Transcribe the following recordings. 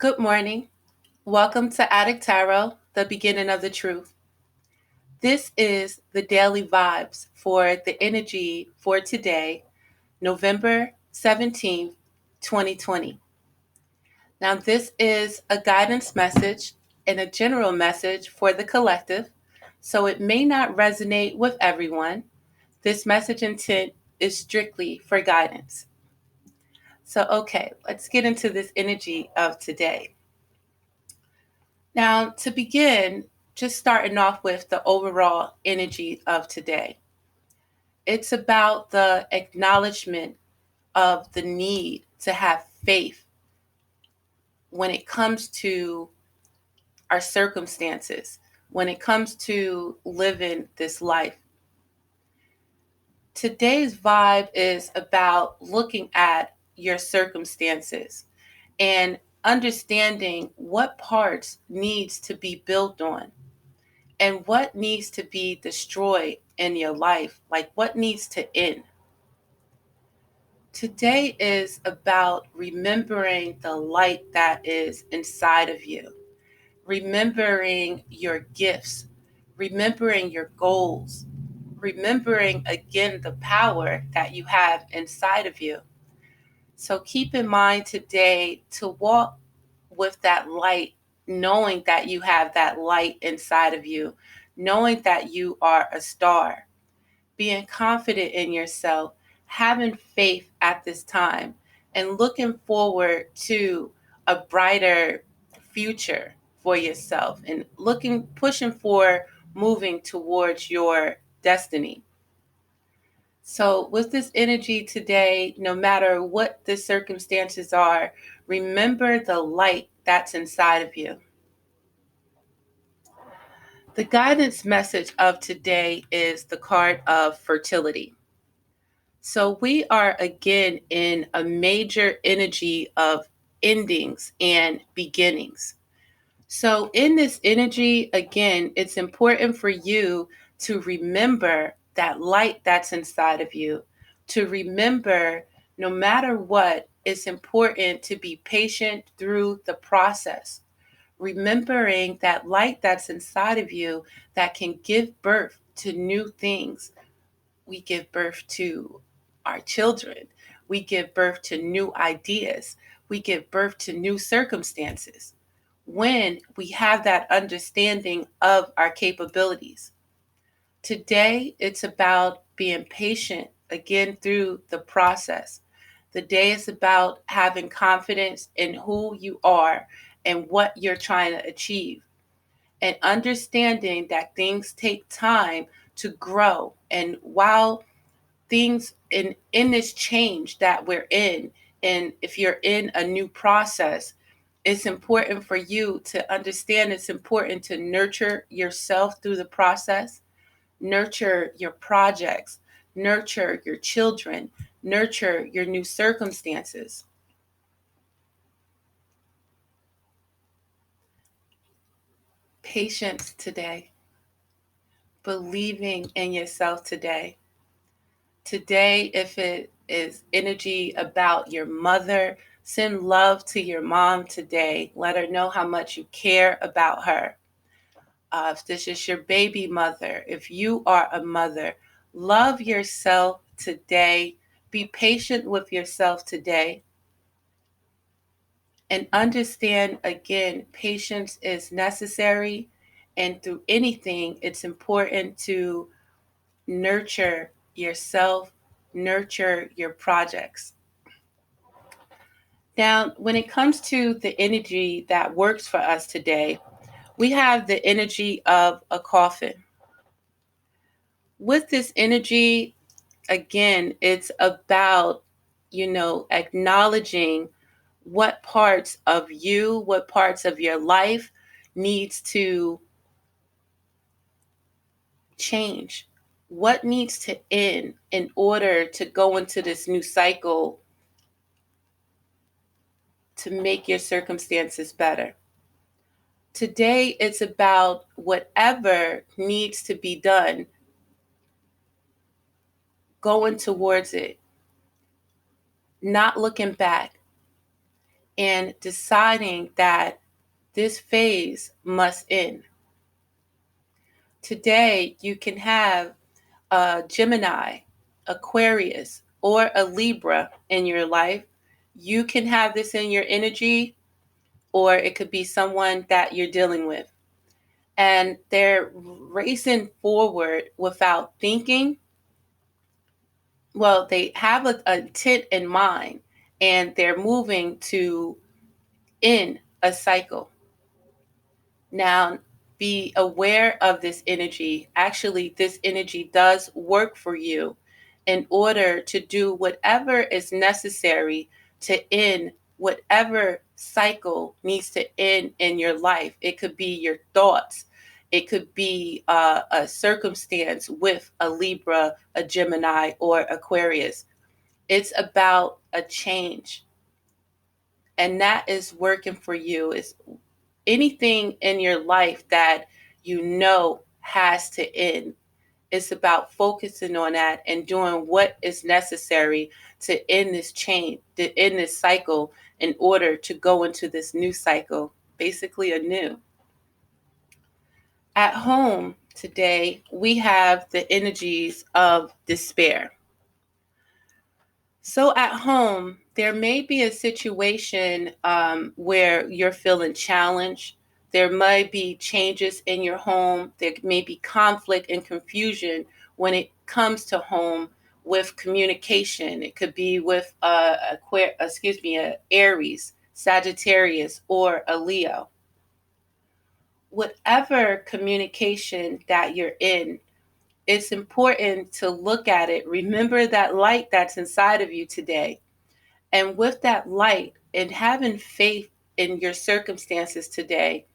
Good morning. Welcome to Addict Tarot, the beginning of the truth. This is the daily vibes for the energy for today, November 17th, 2020. Now, this is a guidance message and a general message for the collective, so it may not resonate with everyone. This message intent is strictly for guidance. So, okay, let's get into this energy of today. Now, to begin, just starting off with the overall energy of today, it's about the acknowledgement of the need to have faith when it comes to our circumstances, when it comes to living this life. Today's vibe is about looking at your circumstances and understanding what parts needs to be built on and what needs to be destroyed in your life, like what needs to end. Today is about remembering the light that is inside of you, remembering your gifts, remembering your goals, remembering again the power that you have inside of you. So keep in mind today to walk with that light, knowing that you have that light inside of you, knowing that you are a star, being confident in yourself, having faith at this time, and looking forward to a brighter future for yourself and pushing for moving towards your destiny. So, with this energy today, no matter what the circumstances are, remember the light that's inside of you. The guidance message of today is the card of fertility. So, we are again in a major energy of endings and beginnings. So, in this energy, again, it's important for you to remember that light that's inside of you, to remember no matter what, it's important to be patient through the process. Remembering that light that's inside of you that can give birth to new things. We give birth to our children, we give birth to new ideas, we give birth to new circumstances when we have that understanding of our capabilities. Today, it's about being patient again through the process. The day is about having confidence in who you are and what you're trying to achieve, and understanding that things take time to grow. And while things in this change that we're in, and if you're in a new process, it's important for you to understand it's important to nurture yourself through the process, nurture your projects, nurture your children, nurture your new circumstances. Patience today, believing in yourself today. Today, if it is energy about your mother, send love to your mom today. Let her know how much you care about her. If this is your baby mother, if you are a mother, love yourself today. Be patient with yourself today. And understand again, patience is necessary. And through anything, it's important to nurture yourself, nurture your projects. Now, when it comes to the energy that works for us today, we have the energy of a coffin. With this energy, again, it's about, acknowledging what parts of you, what parts of your life needs to change, what needs to end in order to go into this new cycle to make your circumstances better. Today, it's about whatever needs to be done, going towards it, not looking back, and deciding that this phase must end. Today, you can have a Gemini, Aquarius, or a Libra in your life. You can have this in your energy, or it could be someone that you're dealing with. And they're racing forward without thinking. Well, they have an intent in mind, and they're moving to end a cycle. Now, be aware of this energy. Actually, this energy does work for you in order to do whatever is necessary to end whatever cycle needs to end in your life. It could be your thoughts. It could be a circumstance with a Libra, a Gemini, or Aquarius. It's about a change. And that is working for you. It's anything in your life that you know has to end. It's about focusing on that and doing what is necessary to end this chain, to end this cycle in order to go into this new cycle, basically anew. At home today, we have the energies of despair. So at home, there may be a situation where you're feeling challenged. There might be changes in your home. There may be conflict and confusion when it comes to home with communication. It could be with a Aries, Sagittarius, or a Leo. Whatever communication that you're in, it's important to look at it. Remember that light that's inside of you today. And with that light and having faith in your circumstances today,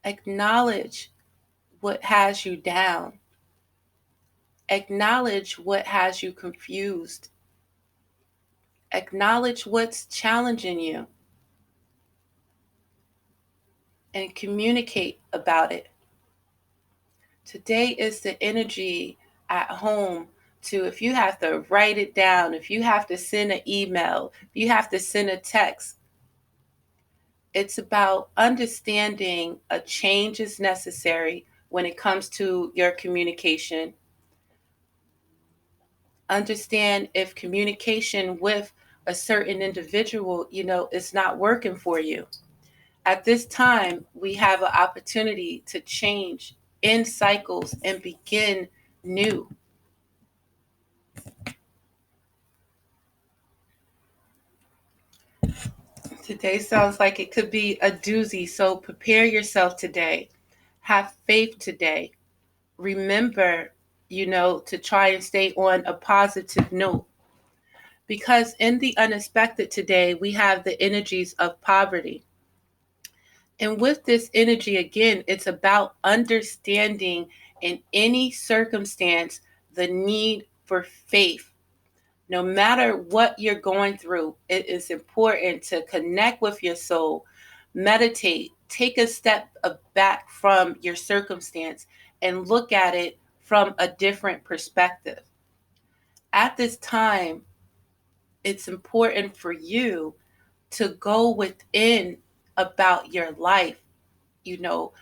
acknowledge what has you down. Acknowledge what has you confused. Acknowledge what's challenging you and communicate about it. Today is the energy at home to, if you have to write it down, if you have to send an email, if you have to send a text, it's about understanding a change is necessary when it comes to your communication. Understand if communication with a certain individual, is not working for you. At this time, we have an opportunity to change, end cycles, and begin new. Today sounds like it could be a doozy, so prepare yourself today. Have faith today. Remember, to try and stay on a positive note. Because in the unexpected today, we have the energies of poverty. And with this energy, again, it's about understanding in any circumstance the need for faith. No matter what you're going through, it is important to connect with your soul, meditate, take a step back from your circumstance and look at it from a different perspective. At this time, it's important for you to go within about your life, you know,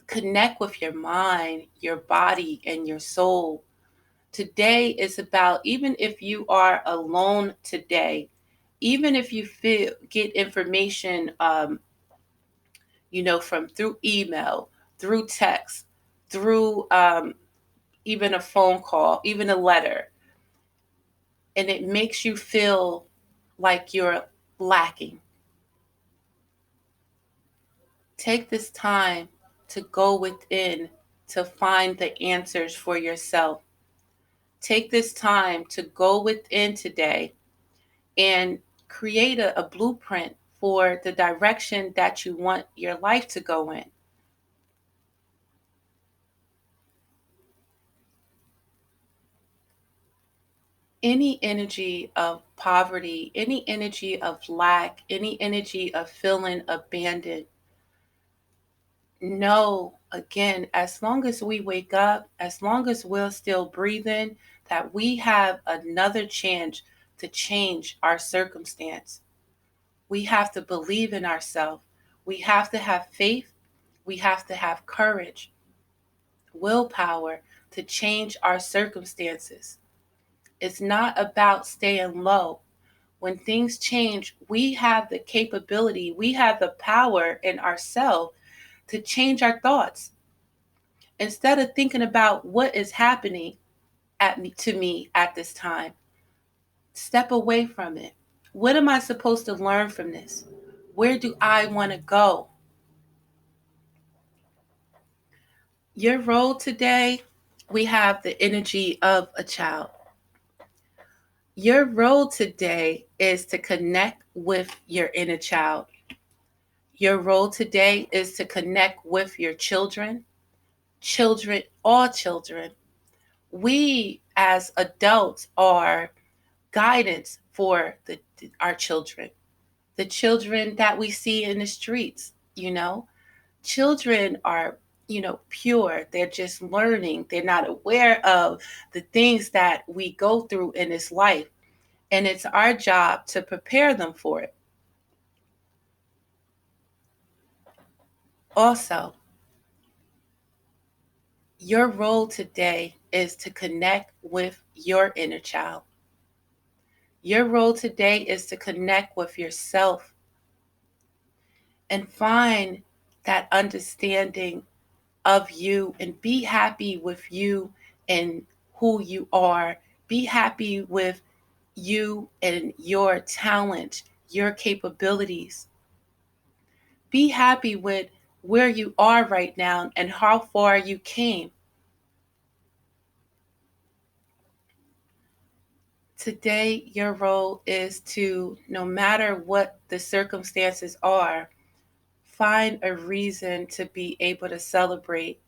connect with your mind, your body, and your soul. Today is about, even if you are alone today, even if you get information, from through email, through text, through even a phone call, even a letter, and it makes you feel like you're lacking. Take this time to go within to find the answers for yourself. Take this time to go within today and create a blueprint for the direction that you want your life to go in. Any energy of poverty, any energy of lack, any energy of feeling abandoned, know again, as long as we wake up, as long as we're still breathing, that we have another chance to change our circumstance. We have to believe in ourselves. We have to have faith. We have to have courage, willpower to change our circumstances. It's not about staying low. When things change, we have the capability, we have the power in ourselves to change our thoughts. Instead of thinking about what is happening to me at this time, step away from it. What am I supposed to learn from this? Where do I want to go? Your role today, we have the energy of a child. Your role today is to connect with your inner child. Your role today is to connect with your children, all children. We as adults are guidance for our children, the children that we see in the streets. Children are, pure. They're just learning. They're not aware of the things that we go through in this life. And it's our job to prepare them for it. Also, your role today is to connect with your inner child. Your role today is to connect with yourself and find that understanding of you and be happy with you and who you are. Be happy with you and your talent, your capabilities. Be happy with where you are right now and how far you came. Today, your role is to, no matter what the circumstances are, find a reason to be able to celebrate.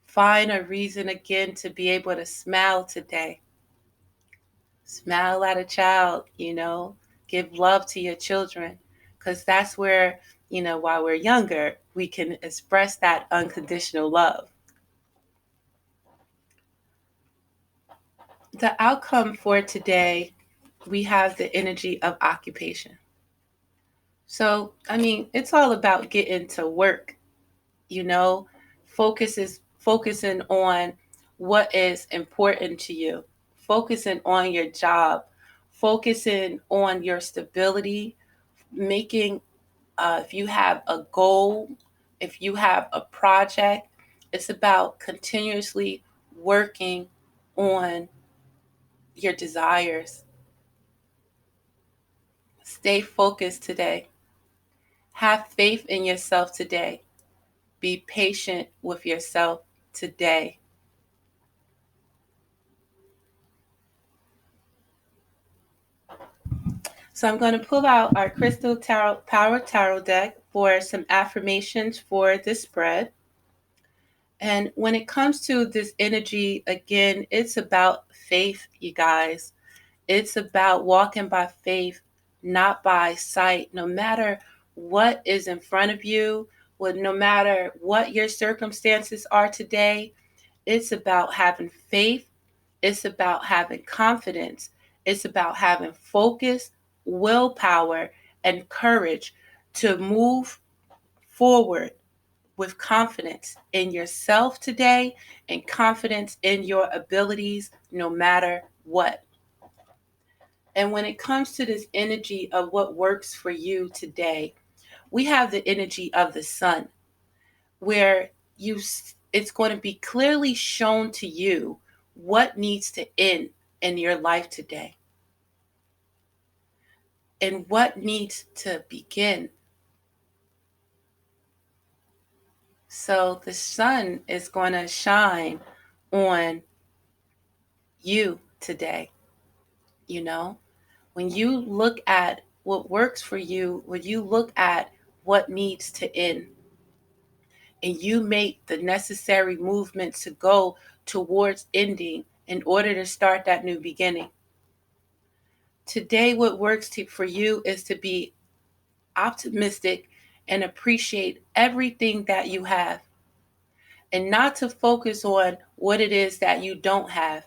Find a reason again to be able to smile today. Smile at a child, give love to your children, because that's where, while we're younger, we can express that unconditional love. The outcome for today, we have the energy of occupation. So, it's all about getting to work, you know, focusing on what is important to you, focusing on your job, focusing on your stability, making, if you have a goal, if you have a project, it's about continuously working on your desires. Stay focused today. Have faith in yourself today. Be patient with yourself today. So I'm going to pull out our Crystal Power Tarot deck for some affirmations for this spread. And when it comes to this energy, again, it's about faith, you guys. It's about walking by faith, not by sight. No matter what is in front of you, no matter what your circumstances are today, it's about having faith. It's about having confidence. It's about having focus, willpower, and courage to move forward with confidence in yourself today and confidence in your abilities no matter what. And when it comes to this energy of what works for you today, we have the energy of the sun, where it's going to be clearly shown to you what needs to end in your life today and what needs to begin. So the sun is going to shine on you today. When you look at what works for you, when you look at what needs to end, and you make the necessary movements to go towards ending in order to start that new beginning. Today, what works for you is to be optimistic and appreciate everything that you have, and not to focus on what it is that you don't have.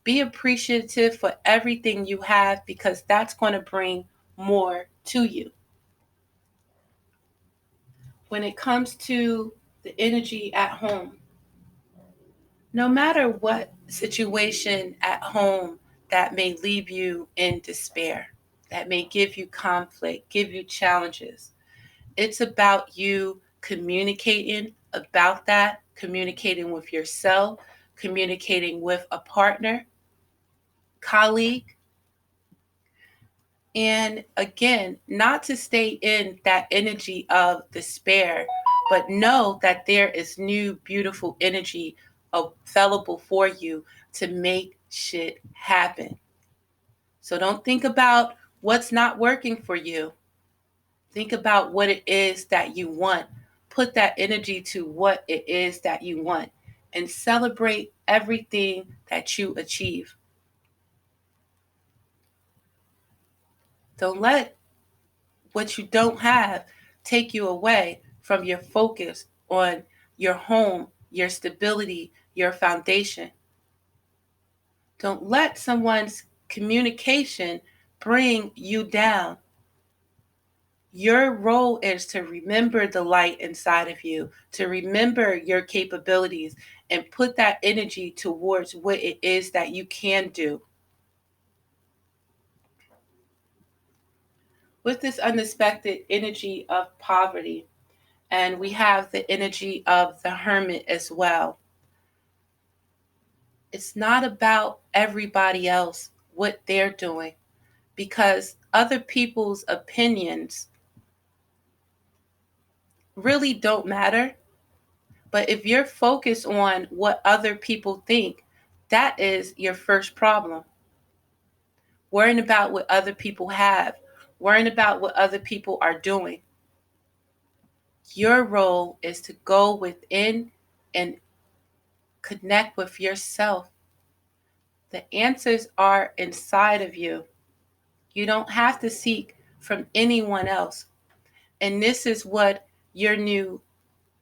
Be appreciative for everything you have because that's going to bring more to you. When it comes to the energy at home, no matter what situation at home that may leave you in despair, that may give you conflict, give you challenges, it's about you communicating about that, communicating with yourself, communicating with a partner, colleague, and again, not to stay in that energy of despair, but know that there is new, beautiful energy available for you to make shit happen. So don't think about what's not working for you. Think about what it is that you want. Put that energy to what it is that you want and celebrate everything that you achieve. Don't let what you don't have take you away from your focus on your home, your stability, your foundation. Don't let someone's communication bring you down. Your role is to remember the light inside of you, to remember your capabilities, and put that energy towards what it is that you can do. With this unexpected energy of poverty, and we have the energy of the hermit as well. It's not about everybody else, what they're doing, because other people's opinions really don't matter. But if you're focused on what other people think, that is your first problem. Worrying about what other people have, worrying about what other people are doing. Your role is to go within and connect with yourself. The answers are inside of you. You don't have to seek from anyone else. And this is what your new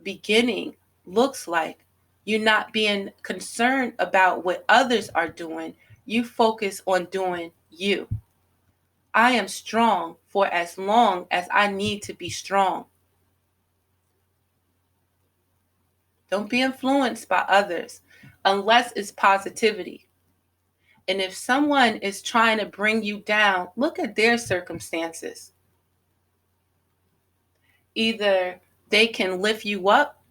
beginning looks like. You're not being concerned about what others are doing. You focus on doing you. I am strong for as long as I need to be strong. Don't be influenced by others unless it's positivity. And if someone is trying to bring you down, look at their circumstances. Either they can lift you up,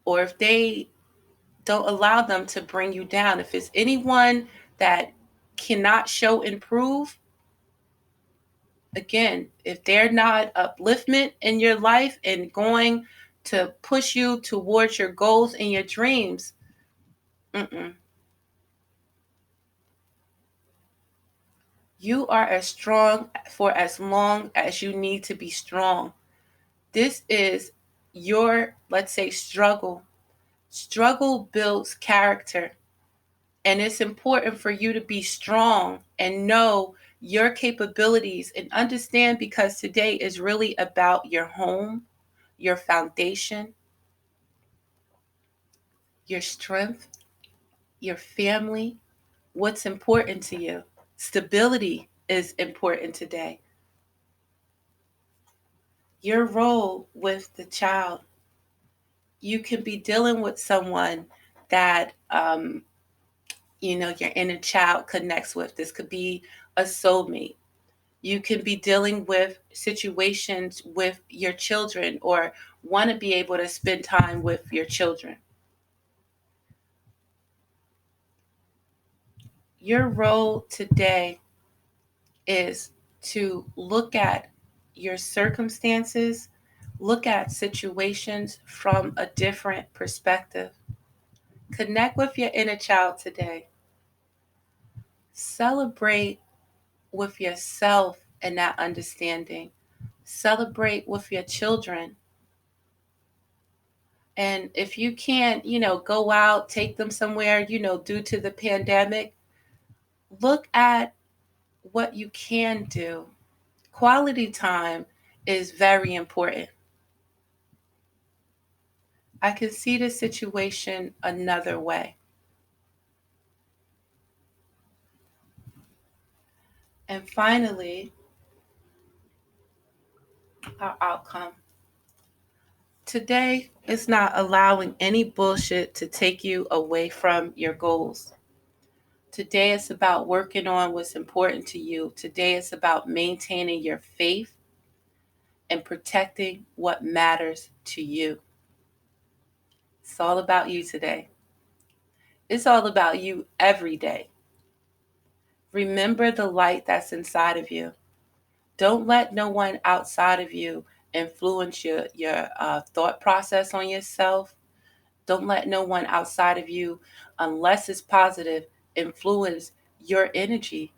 or if they don't allow them to bring you down. If it's anyone that cannot show improve, again, if they're not upliftment in your life and going to push you towards your goals and your dreams, mm-mm. You are as strong for as long as you need to be strong. This is your, let's say, struggle. Struggle builds character. And it's important for you to be strong and know your capabilities and understand, because today is really about your home, your foundation, your strength, your family, what's important to you. Stability is important today. Your role with the child. You can be dealing with someone that your inner child connects with. This could be a soulmate. You can be dealing with situations with your children or want to be able to spend time with your children. Your role today is to look at your circumstances, look at situations from a different perspective. Connect with your inner child today. Celebrate with yourself and that understanding. Celebrate with your children. And if you can't, go out, take them somewhere, due to the pandemic, look at what you can do. Quality time is very important. I can see the situation another way. And finally, our outcome. Today is not allowing any bullshit to take you away from your goals. Today is about working on what's important to you. Today is about maintaining your faith and protecting what matters to you. It's all about you today. It's all about you every day. Remember the light that's inside of you. Don't let no one outside of you influence your thought process on yourself. Don't let no one outside of you, unless it's positive, influence your energy.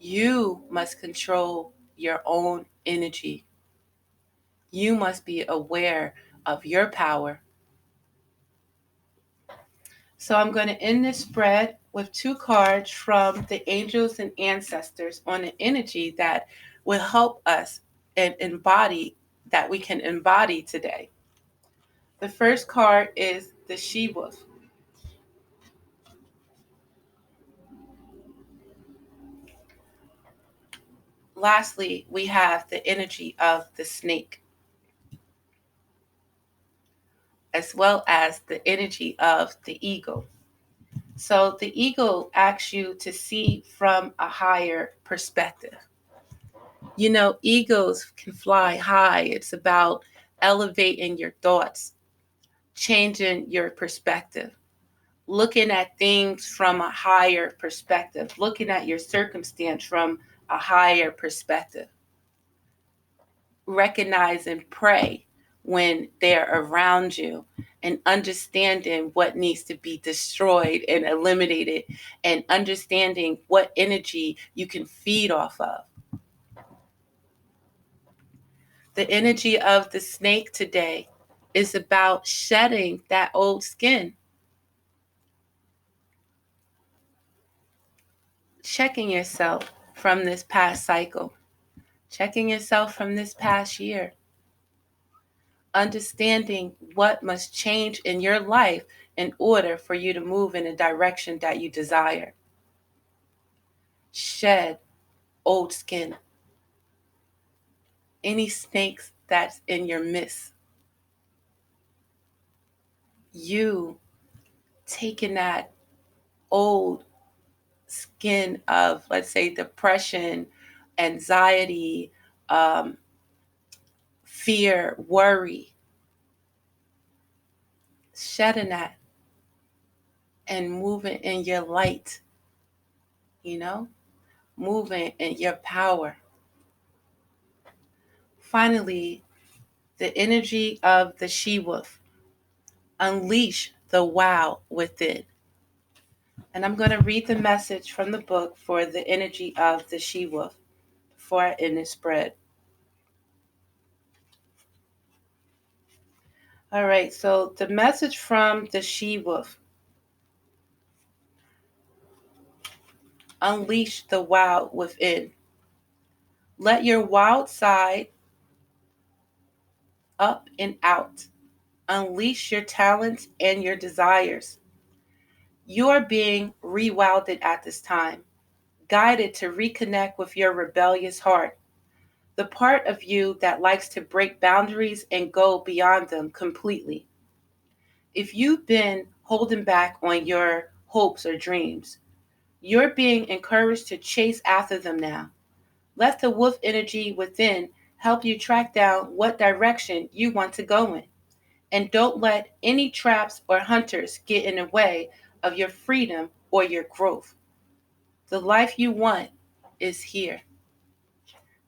You must control your own energy. You must be aware of your power. So I'm going to end this spread with 2 cards from the angels and ancestors on an energy that will help us and embody, that we can embody today. The first card is the she-wolf. Lastly, we have the energy of the snake, as well as the energy of the eagle. So the eagle asks you to see from a higher perspective. You know, eagles can fly high. It's about elevating your thoughts, changing your perspective, looking at things from a higher perspective, looking at your circumstance from a higher perspective. Recognize and pray when they're around you, and understanding what needs to be destroyed and eliminated, and understanding what energy you can feed off of. The energy of the snake today is about shedding that old skin, checking yourself from this past cycle, checking yourself from this past year, understanding what must change in your life in order for you to move in a direction that you desire. Shed old skin. Any snakes that's in your midst. You taking that old skin of, let's say, depression, anxiety, fear, worry, shedding that and moving in your light, moving in your power. Finally, the energy of the she-wolf. Unleash the wow within. And I'm going to read the message from the book for the energy of the she-wolf before I end this spread. All right, so the message from the she-wolf. Unleash the wild within. Let your wild side up and out. Unleash your talents and your desires. You are being rewilded at this time, guided to reconnect with your rebellious heart, the part of you that likes to break boundaries and go beyond them completely. If you've been holding back on your hopes or dreams, you're being encouraged to chase after them now. Let the wolf energy within help you track down what direction you want to go in. And don't let any traps or hunters get in the way of your freedom or your growth. The life you want is here.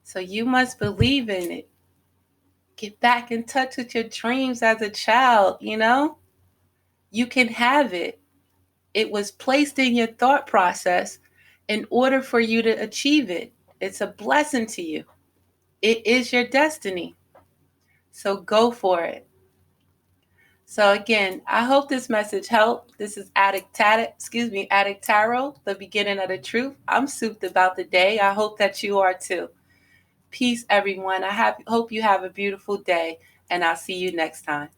So you must believe in it. Get back in touch with your dreams as a child, You can have it. It was placed in your thought process in order for you to achieve it. It's a blessing to you. It is your destiny. So go for it. So again, I hope this message helped. This is Addict Tarot, the beginning of the truth. I'm souped about the day. I hope that you are too. Peace, everyone. Hope you have a beautiful day, and I'll see you next time.